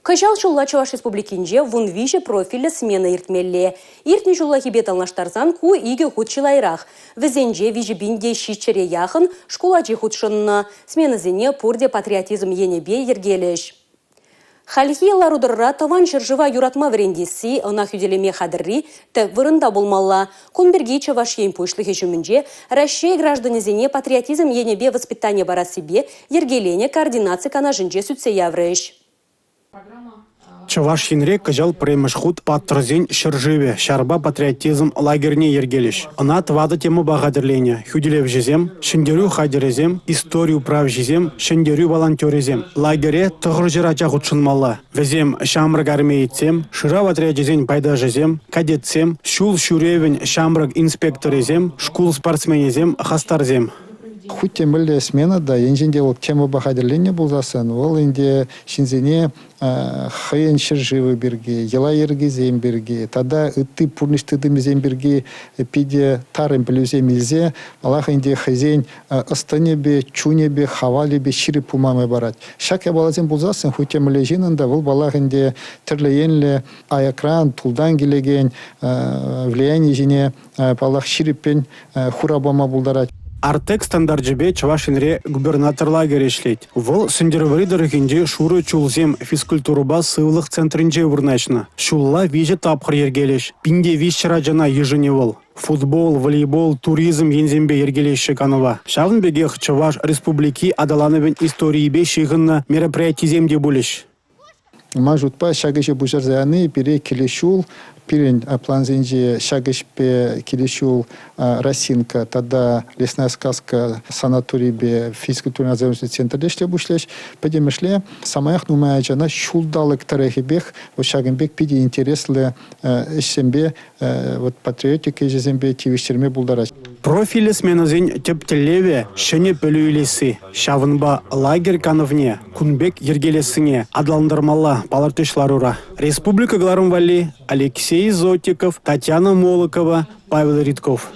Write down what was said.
Кыжал жолла Чуваш Республикинже вун виже профилі смена иртмелле. Иртне жолла хибет алнаштарзан ку иге худшилайрах. Візенже виже бинде шичере яхын школачи худшынна. Смена зене пурде патриотизм енебе ергелеш. Хальхи ларудырра таван жыржыва юратма врендесі ына хүделеме хадырри тәк вырында болмалла. Конберги Чуваш ен пушлығы жүмінже Россия гражданезене патриотизм енебе воспитание бара себе ергелене координация канажынже сүтсе яврыш. Чуваш енре кыжал премешхут паттрзен шыржыве, шарба патриотизм лагерне ергелеш. Ана твады тему багадырлене, хүделев жезем, шендерю хадерезем, историю прав жезем, шендерю волонтерезем. Лагере тұғыр жырача худшынмалла. Везем шамрыг армейтсем, шыра патриотизен пайда жезем, кадетсем, шул шуревен шамрыг инспекторезем, шкул спортсменезем, хастарзем. Хоть тембеле смена, да, енженде вот тема багадырлене болзасын, ол инде шинзене хайен шыржывы берге, ела ергезем берге, тада ытты пурныштыдымызем берге пиде тарым плюзем илзе, Аллах инде хазен ыстанебе, чунебе, хавалебе, шири пумаме барат. Шак я балазем болзасын, хоть тембеле женында, ол балах инде тірлеенле аякран, тулдан келеген влияние жене, балах ширипен хурабама болдарат. Артек стандарджебе Чуваш енре губернатор лагерь ишлет. Вол сендервары дырыхинде шуры чулзем физкультуруба сывлых центринже урначна. Шулла виже тапхыр ергелеш. Пинде вишчера жана ежене вол. Футбол, волейбол, туризм ензембе ергелеші канова. Шавынбегех Чуваш республики адалановен историебе шиғынна мероприятиземде булеш. Мажутпа шагыше бужарзаны пере келешул, пирен планзенже шагышпе келешул Росинка, тогда лесная сказка санаторийбе физкультурно-оздоровительный центр дешле бушлеш, подемешле самаях нумая жана шулдалык тарехибех, вот шагымбек пиди интересле ишембе вот патриотика жезембе тивиштерме булдараш. Профили сменазен тептелеве шене пөлүйлесі. Шавынба лагерь кановне, кунбек ергелесіне, адландырмалла палартышларура. Республика Гларымвали, Алексей Зотиков, Татьяна Молокова, Павел Ритков.